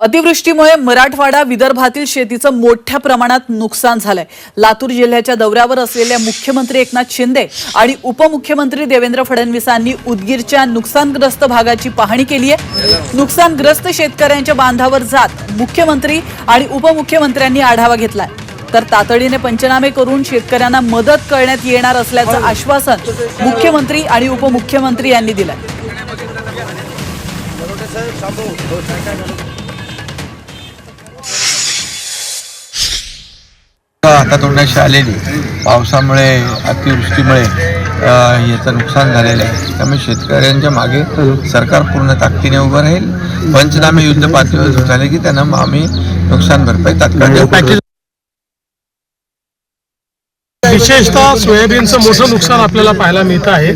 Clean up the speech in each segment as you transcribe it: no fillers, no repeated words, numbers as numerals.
अतिवृष्टीमुळे मराठवाडा विदर्भातील शेतीचं मोठ्या प्रमाणात नुकसान झालंय। लातूर जिल्ह्याच्या दौऱ्यावर असलेल्या मुख्यमंत्री एकनाथ शिंदे आणि उपमुख्यमंत्री देवेंद्र फडणवीसांनी उदगीरच्या नुकसानग्रस्त भागाची पाहणी केली आहे। नुकसानग्रस्त शेतकऱ्यांच्या बांधावर जात मुख्यमंत्री आणि उपमुख्यमंत्र्यांनी आढावा घेतलाय। तर तातडीने पंचनामे करून शेतकऱ्यांना मदत करण्यात येणार असल्याचं आश्वासन मुख्यमंत्री आणि उपमुख्यमंत्री यांनी दिलंय। हातातोंडाशी आलेली पावसामुळे अतिवृष्टीमुळे याचं नुकसान झालेलं आहे। त्यामुळे शेतकऱ्यांच्या मागे सरकार पूर्ण ताकदीने उभं राहील। पंचनामे युद्ध पातळीवर झाले की त्यांना आम्ही नुकसान भरपाई तात्काळ। विशेषतः सोयाबीनचं मोठं नुकसान आपल्याला पाहायला मिळत आहे।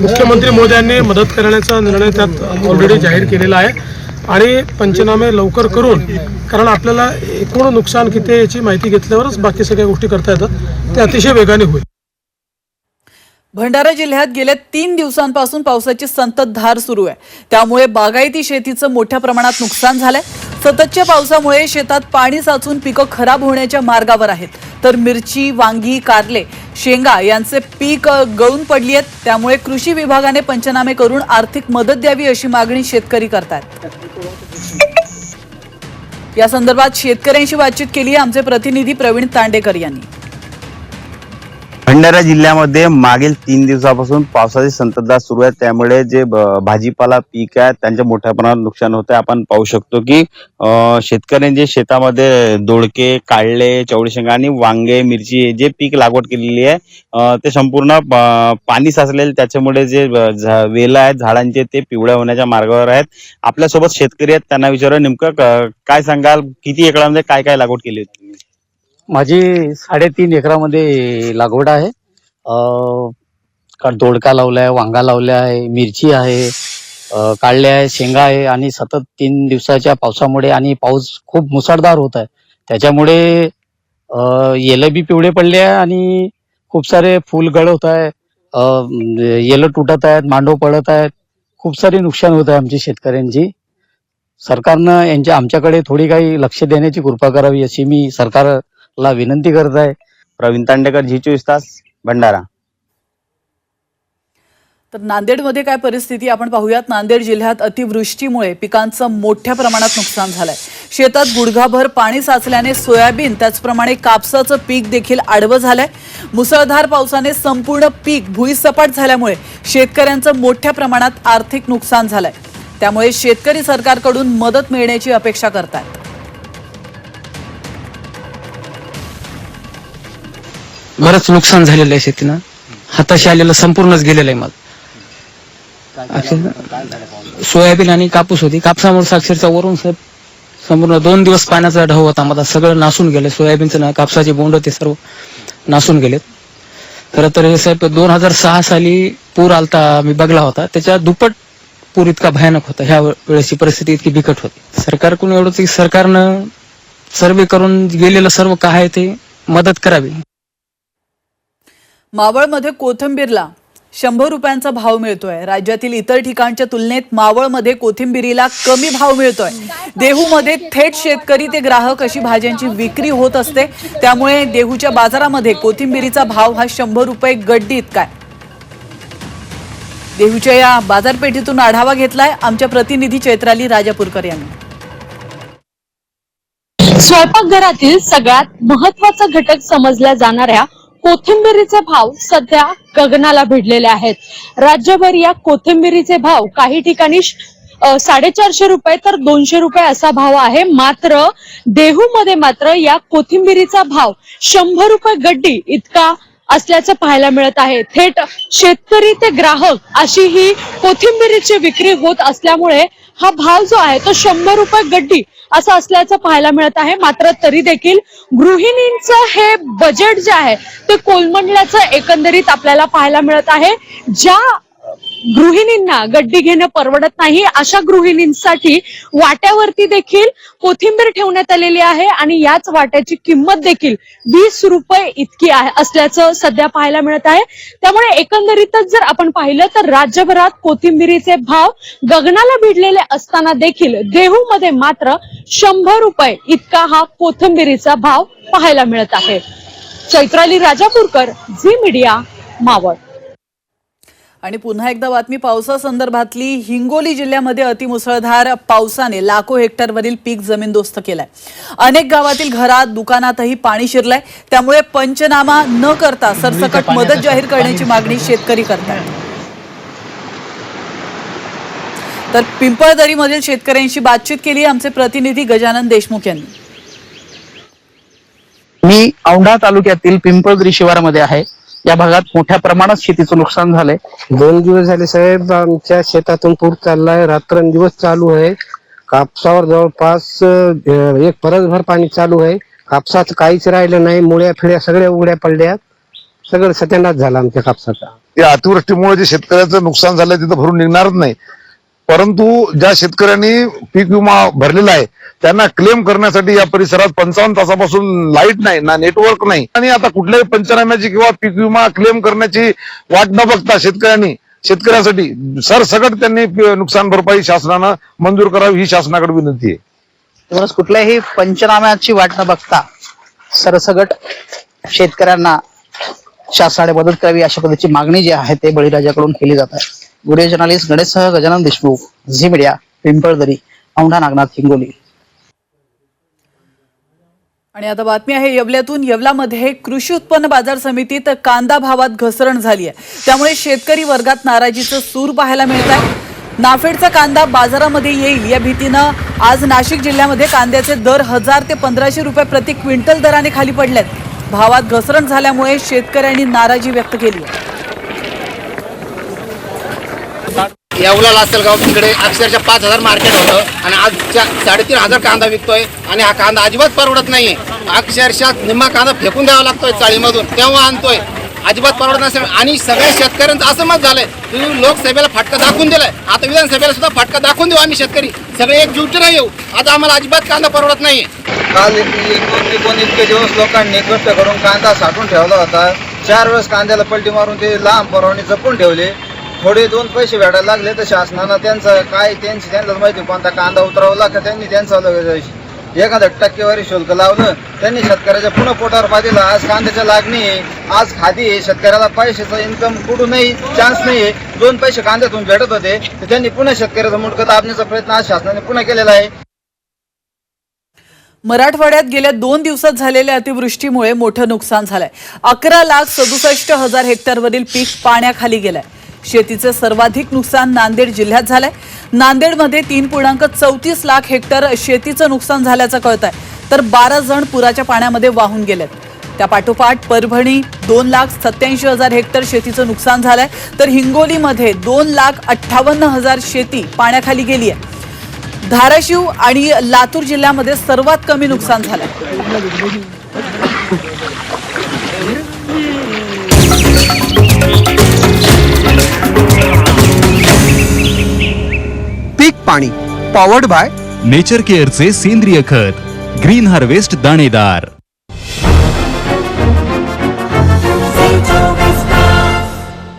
मुख्यमंत्री मोदयांनी मदत करण्याचा निर्णय त्यात ऑलरेडी जाहीर केलेला आहे आणि पंचनामे लवकर करून, कारण आपल्याला एकूण नुकसान किती आहे याची माहिती घेतल्यावरच बाकी सगळ्या गोष्टी करता येतात, ते अतिशय वेगाने होईल। भंडारा जिल्ह्यात गेल्या 3 दिवसांपासून पावसाची संततधार सुरू आहे। त्यामुळे बागायती शेतीचं मोठ्या प्रमाणात नुकसान झालंय। सततच्या पावसामुळे शेतात पाणी साचून पिकं खराब होण्याच्या मार्गावर आहेत। तर मिरची, वांगी, कारले, शेंगा यांचे पीक गळून पडली आहेत। त्यामुळे कृषी विभागाने पंचनामे करून आर्थिक मदत द्यावी अशी मागणी शेतकरी करतात। या संदर्भात शेतकऱ्यांशी बातचीत केली आमचे प्रतिनिधी प्रवीण तांडेकर यांनी। भंडारा जिल्ह्यामध्ये मागील 3 दिवसापासून पावसाची संततधार सुरू आहे। त्यामुळे जे भाजीपाला पीक आहे त्यांच्या मोठ्या प्रमाणात नुकसान होते। आपण पाहू शकतो की शेतकऱ्यांचे शेतामध्ये दोडके, काढले, चवळी शेंगा आणि वांगे, मिरची जे पीक लागवड केलेली आहे ते संपूर्ण पाणी साचलेले, त्याच्यामुळे जे वेल आहेत झाडांचे ते पिवळ्या होण्याच्या मार्गावर आहेत। आपल्यासोबत शेतकरी आहेत, त्यांना विचारू नेमकं काय सांगाल, किती एकरामध्ये काय काय लागवड केली होती? माझी 3.5 एकरामध्ये लागवड आहे। दोडका लावलाय, वांगा लावला आहे, मिरची आहे, काढले आहे, शेंगा आहे आणि सतत 3 दिवसाच्या पावसामुळे आणि पाऊस खूप मुसळधार होत आहे, त्याच्यामुळे येलं बी पिवळे पडले आहे आणि खूप सारे फुल गळत आहे, येलं तुटत आहेत, मांडव पडत आहेत, खूप सारे नुकसान होत आहे आमची शेतकऱ्यांची। सरकारनं आमच्याकडे थोडी काही लक्ष देण्याची कृपा करावी अशी मी सरकारला विनंती करत आहे। प्रवीण तांडेकर, G24 तास, भंडारा। तर नांदेडमध्ये काय परिस्थिती आपण पाहूयात। नांदेड जिल्ह्यात अतिवृष्टीमुळे पिकांचं मोठ्या प्रमाणात नुकसान झालंय। शेतात गुडघाभर पाणी साचल्याने सोयाबीन त्याचप्रमाणे कापसाचं पीक देखील आडवं झालंय। मुसळधार पावसाने संपूर्ण पीक भुईसपाट झाल्यामुळे शेतकऱ्यांचं मोठ्या प्रमाणात आर्थिक नुकसान झालंय। त्यामुळे शेतकरी सरकारकडून मदत मिळण्याची अपेक्षा करतात। बरंच नुकसान झालेलं आहे, शेतीनं हाताशी आलेलं संपूर्णच गेलेलं आहे। मग सोयाबीन आणि कापूस होती, कापसामुळे अक्षरशः वरून संपूर्ण 2 दिवस पाण्याचा ढव होता, मला सगळं नासून गेलं। सोयाबीनचं ना कापसाचे बोंड ते सर्व नासून गेलेत। खरं तर हे साहेब 2006 साली पूर आलता, मी बघला होता, त्याच्या दुप्पट पूर इतका भयानक होता। ह्या वेळेची परिस्थिती इतकी बिकट होती। सरकारकडून एवढंच की सरकारनं सर्वे करून गेलेलं सर्व काय आहे ते मदत करावी। मावळमध्ये कोथिंबीरला 100 रुपयांचा भाव मिळतोय। राज्यातील इतर ठिकाणच्या तुलनेत मावळमध्ये कोथिंबीरीला कमी भाव मिळतोय। देहूमध्ये थेट शेतकरी ते ग्राहक अशी भाज्यांची विक्री होत असते। त्यामुळे देहूच्या बाजारामध्ये कोथिंबीरीचा भाव हा 100 रुपये गड्डी इतका आहे। देहूच्या या बाजारपेठेतून आढावा घेतलाय आमच्या प्रतिनिधी चैत्राली राजापूरकर यांनी। स्वयंपाकघरातील सगळ्यात महत्त्वाचा घटक समजल्या जाणाऱ्या कोथिंबीरीचे भाव सध्या गगनाला भिडलेले आहेत। राज्यभर या कोथिंबीरीचे भाव काही ठिकाणी 450 रुपये तर 200 रुपये असा भाव आहे। मात्र देहूमध्ये मात्र या कोथिंबीरीचा भाव 100 रुपये गड्डी इतका असल्याचं पाहायला मिळत आहे। थेट शेतकरी ते ग्राहक अशी ही कोथिंबीरीची विक्री होत असल्यामुळे हा भाव जो आहे तो 100 रुपये गड्डी असं असल्याचं पाहायला मिळत आहे। मात्र तरी देखील गृहिणींचं हे बजेट जे आहे ते कोलमडल्याचं एकंदरीत आपल्याला पाहायला मिळत आहे। ज्या गृहिणींना गड्डी घेणं परवडत नाही अशा गृहिणींसाठी वाट्यावरती देखील कोथिंबीर ठेवण्यात आलेली आहे आणि याच वाट्याची किंमत देखील 20 रुपये इतकी असल्याचं सध्या पाहायला मिळत आहे. त्यामुळे एकंदरीतच जर आपण पाहिलं तर राज्यभरात कोथिंबीरीचे भाव गगनाला भिडलेले असताना देखील देहूमध्ये मात्र 100 रुपये इतका हा कोथिंबीरीचा भाव पाहायला मिळत आहे. चैत्राली राजापूरकर, झी मीडिया, मावळ. आणि पुन्हा एकदा बातमी पावसासंदर्भातली. हिंगोली जिल्ह्यामध्ये अतिमुसळधार पावसाने लाखो हेक्टरवरील पीक जमीनदोस्त केलाय. अनेक गावातील घरात, दुकानातही पाणी शिरलंय. त्यामुळे पंचनामा न करता सरसकट मदत जाहीर करण्याची मागणी शेतकरी करतात. तर पिंपळदरीमधील शेतकऱ्यांशी बातचीत केली आमचे प्रतिनिधी गजानन देशमुख यांनी. मी औंढा तालुक्यातील पिंपळदरी शिवारामध्ये आहे. या भागात मोठ्या प्रमाणात शेतीचं नुकसान झालंय. 2 दिवस झाले साहेब, आमच्या शेतातून पूर चाललाय, रात्रंदिवस चालू आहे. कापसावर जवळपास एक परसभर पाणी चालू आहे. कापसाचं काहीच राहिलं नाही, मुळ्या फिळ्या सगळ्या उघड्या पडल्या, सगळं सत्यानाश झाला आमच्या कापसाचा. या अतिवृष्टीमुळे जे शेतकऱ्याचं नुकसान झालंय तिथं भरून निघणारच नाही. परंतु ज्या शेतकऱ्यांनी पीक विमा भरलेला आहे त्यांना क्लेम करण्यासाठी या परिसरात 55 तासापासून लाईट नाही, ना नेटवर्क नाही. आणि आता कुठल्याही पंचनाम्याची किंवा पीक विमा क्लेम करण्याची वाट न बघता शेतकऱ्यासाठी सरसकट त्यांनी नुकसान भरपाई शासनानं मंजूर करावी ही शासनाकडे विनंती आहे. त्यामुळे कुठल्याही पंचनाम्याची वाट न बघता सरसगट शेतकऱ्यांना शासनाने मदत करावी अशा पद्धतीची मागणी जी आहे ते बळीराजाकडून केली जात आहे. व्हिडिओ जर्नलिस्ट गणेशसह गजानन देशमुख, झी मीडिया, पिंपळदरी, औंढा नागनाथ, हिंगोली. आणि आता बातमी आहे येवल्यातून. येवलामध्ये कृषी उत्पन्न बाजार समितीत कांदा भावात घसरण झाली आहे. त्यामुळे शेतकरी वर्गात नाराजीचं सूर पाहायला मिळत आहे. नाफेडचा कांदा बाजारामध्ये येईल या भीतीनं आज नाशिक जिल्ह्यामध्ये कांद्याचे दर 1000 ते 1500 रुपये प्रति क्विंटल दराने खाली पडलेत. भावात घसरण झाल्यामुळे शेतकऱ्यांनी नाराजी व्यक्त केली आहे. येवला लासलगाव तिकडे अक्षरशः 5000 मार्केट होतं आणि आज 3500 कांदा विकतोय आणि हा कांदा अजिबात परवडत नाहीये. अक्षरशः निम्मा कांदा फेकून द्यावा लागतोय चाळीमधून, तेव्हा आणतोय. अजिबात परवडत नसेल. आणि सगळ्या शेतकऱ्यांचं असं मत झालंय, तुम्ही लोकसभेला फाटका दाखवून दिलाय, आता विधानसभेला सुद्धा फाटका दाखवून देऊ. आम्ही शेतकरी सगळे एकजुटीने येऊ. आता आम्हाला अजिबात कांदा परवडत नाहीये. काल इतके दिवस लोकांनी कष्ट करून कांदा साठवून ठेवला होता. 4 वेळेस कांद्याला पलटी मारून ते लांब परवाने जपून ठेवले. थोडे 2 पैसे भेटायला लागले तर शासनानं त्यांचं काय त्यांना माहिती कोणता कांदा उतरवला का त्यांनी त्यांचं एखाद्या टक्केवारी शुल्क लावलं. त्यांनी शेतकऱ्याच्या पुन्हा पोटावर पाहिलं. आज कांद्याच्या लागणी आहे, आज खादी आहे, शेतकऱ्याला पैशाचा इन्कम कुठूनही चान्स नाही आहे. 2 पैसे कांद्यातून भेटत होते तर त्यांनी पुन्हा शेतकऱ्याचं मुंडकं दाबण्याचा प्रयत्न आज शासनाने पुन्हा केलेला आहे. मराठवाड्यात गेल्या 2 दिवसात झालेल्या अतिवृष्टीमुळे मोठं नुकसान झालंय. 11,67,000 हेक्टरवरील पीक पाण्याखाली गेलंय. शेतीचे सर्वाधिक नुकसान नांदेड जिल्ह्यात झालंय. नांदेडमध्ये 3.34 लाख हेक्टर शेतीचं नुकसान झाल्याचं कळत आहे. तर 12 जण पुराच्या पाण्यामध्ये वाहून गेलेत. त्यापाठोपाठ परभणी 2,87,000 हेक्टर शेतीचं नुकसान झालंय. तर हिंगोलीमध्ये 2,58,000 शेती पाण्याखाली गेली आहे. धाराशिव आणि लातूर जिल्ह्यामध्ये सर्वात कमी नुकसान झालंय. पीक पाणी पॉवर्ड बाय नेचर केअरचे सेंद्रिय खत ग्रीन हार्वेस्ट दाणेदार.